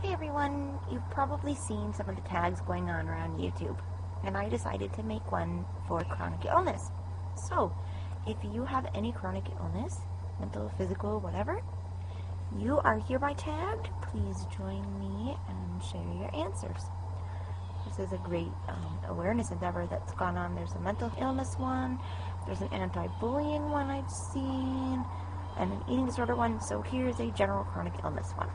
Hey everyone, you've probably seen some of the tags going on around YouTube, and I decided to make one for chronic illness. So, if you have any chronic illness, mental, physical, whatever, you are hereby tagged. Please join me and share your answers. This is a great awareness endeavor that's gone on. There's a mental illness one, there's an anti-bullying one I've seen, and an eating disorder one, so here's a general chronic illness one.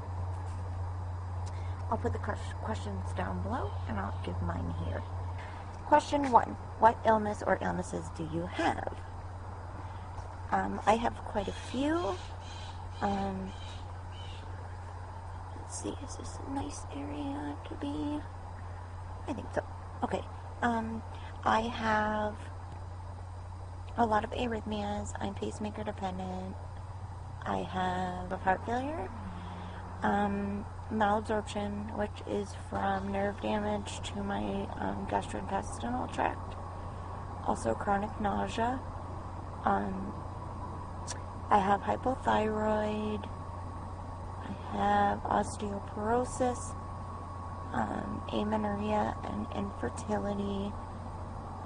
I'll put the questions down below, and I'll give mine here. Question 1. What illness or illnesses do you have? I have quite a few. Let's see, is this a nice area to be? I think so. Okay. I have a lot of arrhythmias. I'm pacemaker dependent. I have heart failure. Malabsorption, which is from nerve damage to my gastrointestinal tract. Also chronic nausea. I have hypothyroid. I have osteoporosis, amenorrhea, and infertility.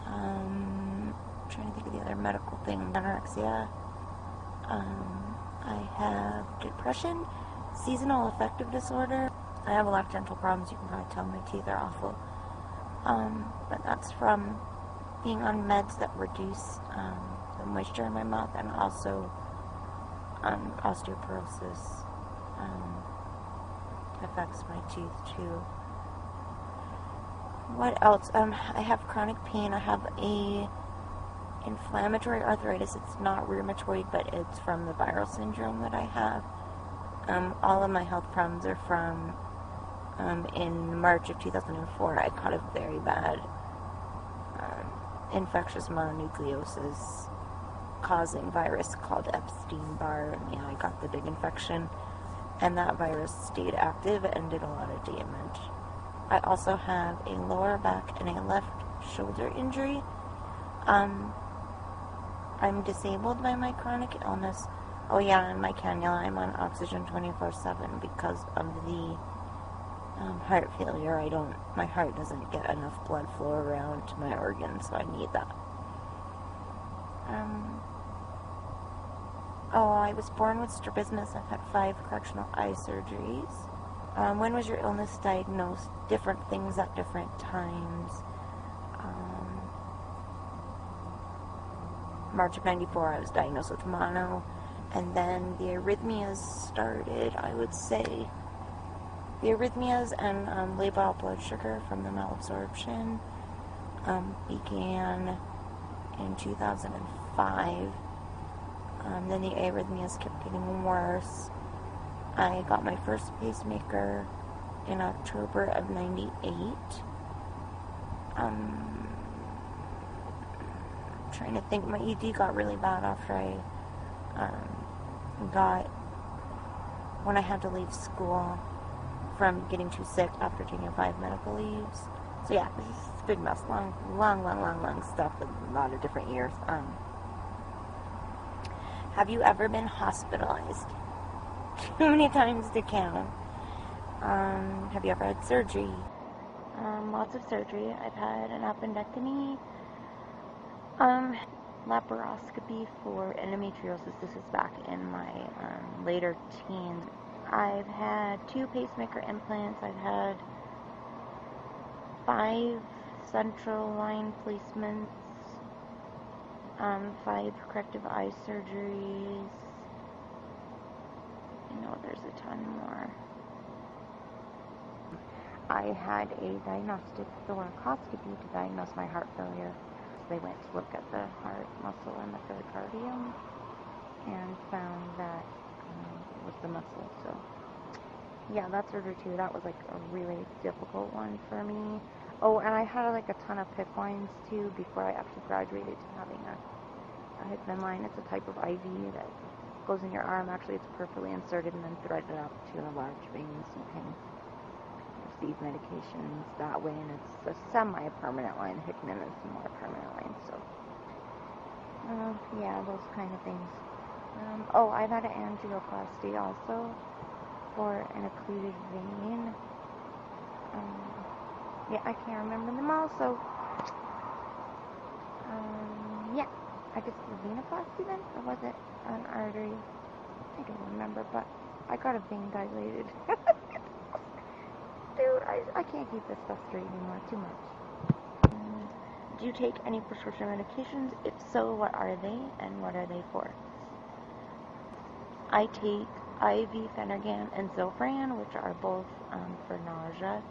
I'm trying to think of the other medical thing. Anorexia. I have depression. Seasonal affective disorder. I have a lot of dental problems. You can probably tell my teeth are awful. But that's from being on meds that reduce the moisture in my mouth, and also osteoporosis affects my teeth too. What else? I have chronic pain. I have a inflammatory arthritis. It's not rheumatoid, but it's from the viral syndrome that I have. All of my health problems are from in March of 2004. I caught a very bad infectious mononucleosis causing virus called Epstein-Barr, and I got the big infection, and that virus stayed active and did a lot of damage. I also have a lower back and a left shoulder injury. I'm disabled by my chronic illness. Oh yeah, and my cannula, I'm on oxygen 24/7 because of the heart failure. My heart doesn't get enough blood flow around to my organs, so I need that. I was born with strabismus. I've had 5 correctional eye surgeries. When was your illness diagnosed? Different things at different times. March of 94, I was diagnosed with mono. And then the arrhythmias started, I would say, the arrhythmias and labile blood sugar from the malabsorption began in 2005. Then the arrhythmias kept getting worse. I got my first pacemaker in October of 98. Trying to think, my ED got really bad after I when I had to leave school from getting too sick after taking 5 medical leaves. So yeah, this is a big mess. Long stuff with a lot of different years. Have you ever been hospitalized? Too many times to count. Have you ever had surgery? Lots of surgery. I've had an appendectomy. Laparoscopy for endometriosis. This is back in my later teens. I've had 2 pacemaker implants. I've had 5 central line placements, 5 corrective eye surgeries. There's a ton more. I had a diagnostic thoracoscopy to diagnose my heart failure. They went to look at the heart muscle and the pericardium and found that it was the muscle. So yeah, that surgery too, that was like a really difficult one for me. Oh, and I had like a ton of PICC lines too before I actually graduated to having a Hickman line. It's a type of IV that goes in your arm. Actually, it's peripherally inserted and then threaded up to a large vein, so you can receive medications that way, and it's a semi-permanent line. Hickman is a more permanent line, so yeah, those kind of things. I've had an angioplasty also for an occluded vein. yeah, I can't remember them all, so, yeah, I guess venoplasty then, or was it an artery? I don't remember, but I got a vein dilated. Dude, I can't keep this stuff straight anymore, too much. Do you take any prescription medications? If so, what are they, and what are they for? I take IV Phenergan and Zofran, which are both for nausea.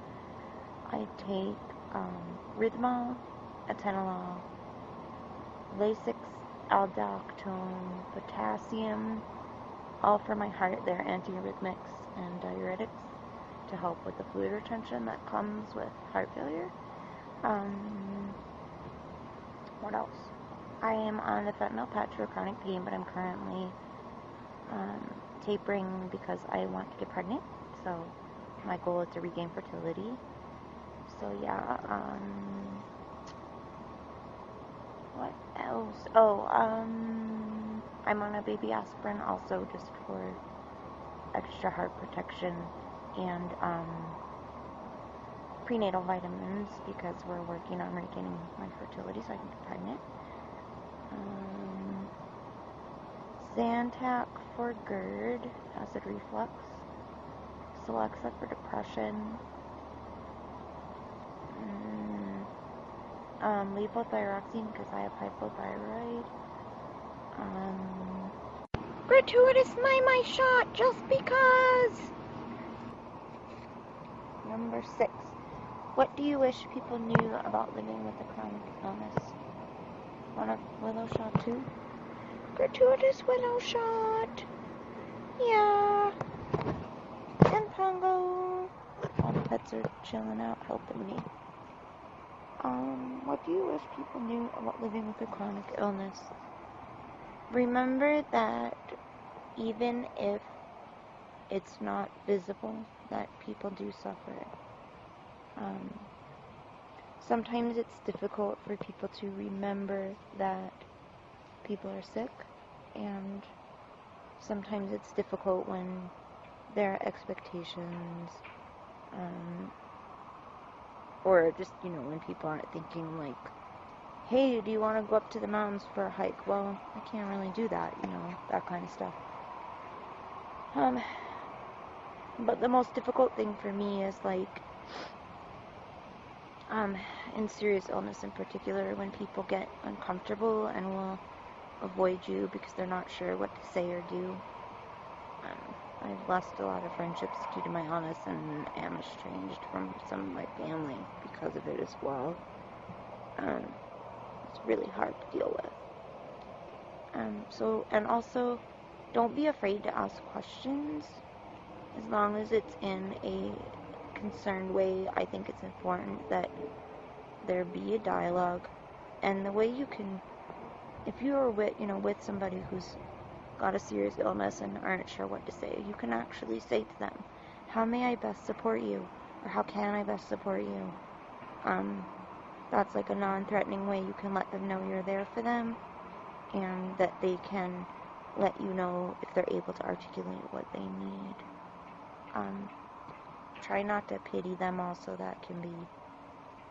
I take Rhythmol, Atenolol, Lasix, Aldactone, Potassium, all for my heart. They're antiarrhythmics and diuretics to help with the fluid retention that comes with heart failure. What else? I am on the fentanyl patch for chronic pain, but I'm currently tapering because I want to get pregnant. So my goal is to regain fertility. So yeah, what else? Oh, I'm on a baby aspirin also just for extra heart protection and prenatal vitamins because we're working on regaining my fertility so I can get pregnant. Zantac for GERD, acid reflux. Celexa for depression. Levothyroxine because I have hypothyroid. Gratuitous my shot just because. Number 6. What do you wish people knew about living with a chronic illness? Want a willow shot too? Gratuitous willow shot. Yeah. And Pongo. All the pets are chilling out, helping me. What do you wish people knew about living with a chronic illness? Remember that even if it's not visible, that people do suffer. Sometimes it's difficult for people to remember that people are sick, and sometimes it's difficult when there are expectations, or just, when people aren't thinking like, hey, do you want to go up to the mountains for a hike? Well, I can't really do that, that kind of stuff. But the most difficult thing for me is like, in serious illness in particular, when people get uncomfortable and will avoid you because they're not sure what to say or do. I've lost a lot of friendships due to my illness and am estranged from some of my family because of it as well. It's really hard to deal with. And also, don't be afraid to ask questions. As long as it's in a concerned way, I think it's important that there be a dialogue. And the way you can, if you're with somebody who's got a serious illness and aren't sure what to say, you can actually say to them, how may I best support you? Or how can I best support you? That's like a non-threatening way you can let them know you're there for them, and that they can let you know if they're able to articulate what they need. Try not to pity them also. That can be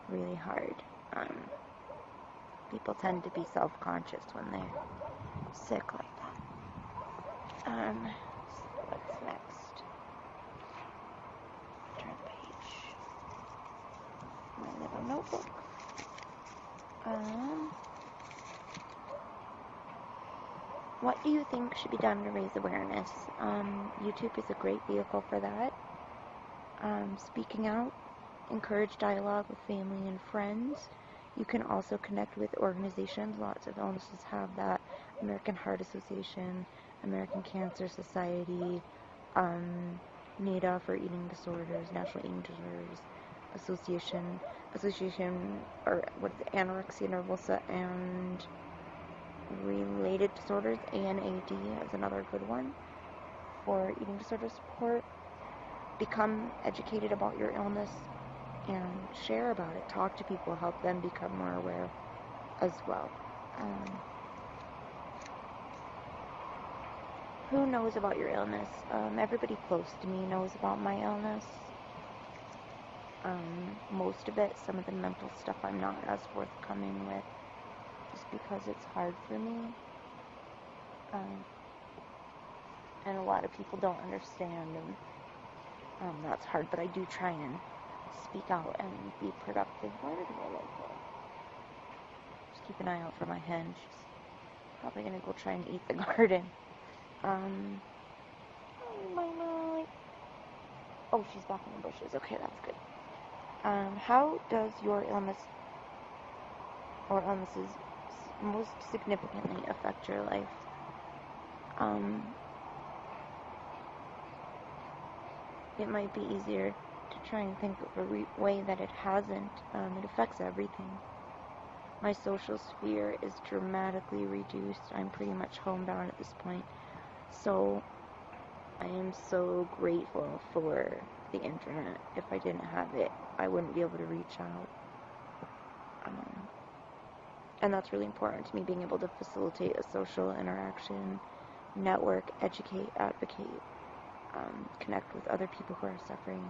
really hard. People tend to be self-conscious when they're sick like that. What's next? Turn the page. My little notebook. What do you think should be done to raise awareness? YouTube is a great vehicle for that. Speaking out, encourage dialogue with family and friends. You can also connect with organizations. Lots of illnesses have that. American Heart Association, American Cancer Society, NADA for eating disorders, National Eating Disorders Association, or anorexia nervosa and related disorders. ANAD is another good one for eating disorder support. Become educated about your illness and share about it. Talk to people, help them become more aware as well. Who knows about your illness? Everybody close to me knows about my illness. Most of it, some of the mental stuff I'm not as forthcoming with, just because it's hard for me. And a lot of people don't understand, and that's hard, but I do try and speak out and be productive. Where did Willow go? Just keep an eye out for my hen. She's probably going to go try and eat the garden. Oh, she's back in the bushes. Okay, that's good. How does your illness or illnesses most significantly affect your life? It might be easier to try and think of a way that it hasn't. It affects everything. My social sphere is dramatically reduced. I'm pretty much homebound at this point. So I am so grateful for the internet. If I didn't have it, I wouldn't be able to reach out. And that's really important to me, being able to facilitate a social interaction, network, educate, advocate, connect with other people who are suffering.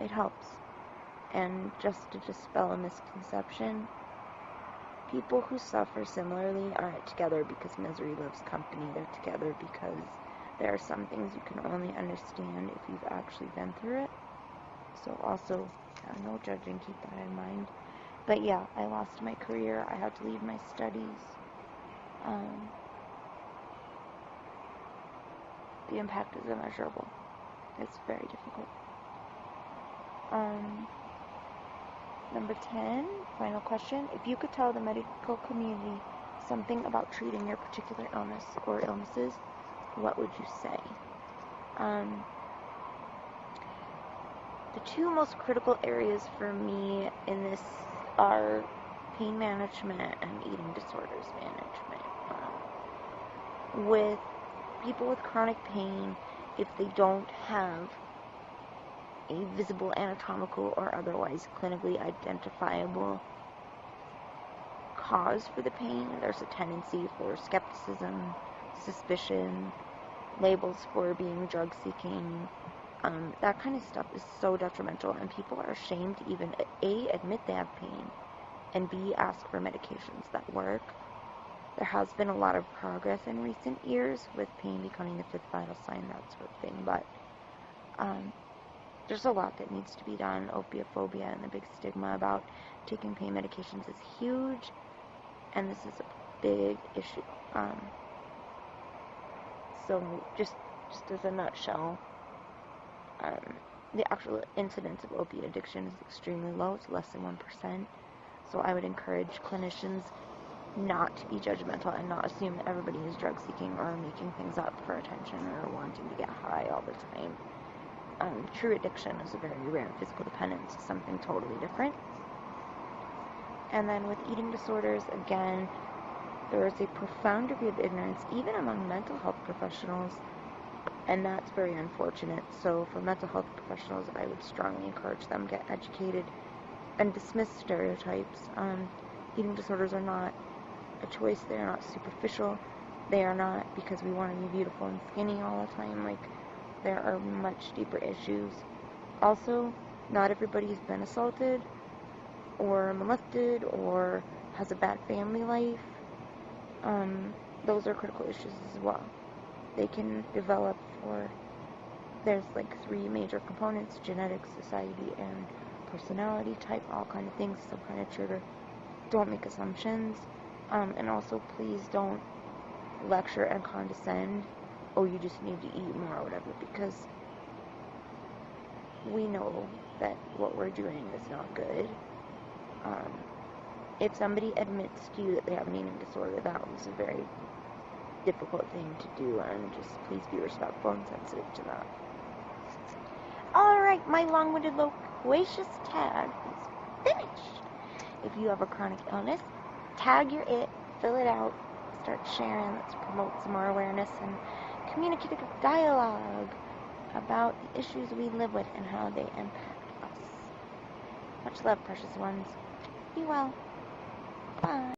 It helps. And just to dispel a misconception, people who suffer similarly aren't together because misery loves company. They're together because there are some things you can only understand if you've actually been through it. So also, no judging, keep that in mind. But yeah, I lost my career. I had to leave my studies. The impact is immeasurable. It's very difficult. Number 10, final question. If you could tell the medical community something about treating your particular illness or illnesses, what would you say? The two most critical areas for me in this are pain management and eating disorders management. With people with chronic pain, if they don't have a visible anatomical or otherwise clinically identifiable cause for the pain, there's a tendency for skepticism, suspicion, labels for being drug-seeking. That kind of stuff is so detrimental, and people are ashamed to even A, admit they have pain, and B, ask for medications that work. There has been a lot of progress in recent years with pain becoming the fifth vital sign, that sort of thing, but there's a lot that needs to be done. Opiophobia and the big stigma about taking pain medications is huge, and this is a big issue. So just as a nutshell, the actual incidence of opiate addiction is extremely low. It's less than 1%. So I would encourage clinicians not to be judgmental and not assume that everybody is drug seeking or making things up for attention or wanting to get high all the time. True addiction is a very rare physical dependence, something totally different. And then with eating disorders, again, there is a profound degree of ignorance, even among mental health professionals, and that's very unfortunate. So for mental health professionals, I would strongly encourage them to get educated and dismiss stereotypes. Eating disorders are not a choice. They are not superficial. They are not because we want to be beautiful and skinny all the time. Like, there are much deeper issues. Also, not everybody has been assaulted or molested or has a bad family life. Those are critical issues as well. They can develop, or there's like 3 major components: genetics, society, and personality type, all kind of things, some kind of trigger. Don't make assumptions. And also, please don't lecture and condescend. Oh, you just need to eat more or whatever, because we know that what we're doing is not good. If somebody admits to you that they have an eating disorder, that was a very difficult thing to do, and just please be respectful and sensitive to that. Alright, my long-winded, loquacious tag is finished. If you have a chronic illness, tag your it, fill it out, start sharing. Let's promote some more awareness and communicative dialogue about the issues we live with and how they impact us. Much love, precious ones. Be well. Bye.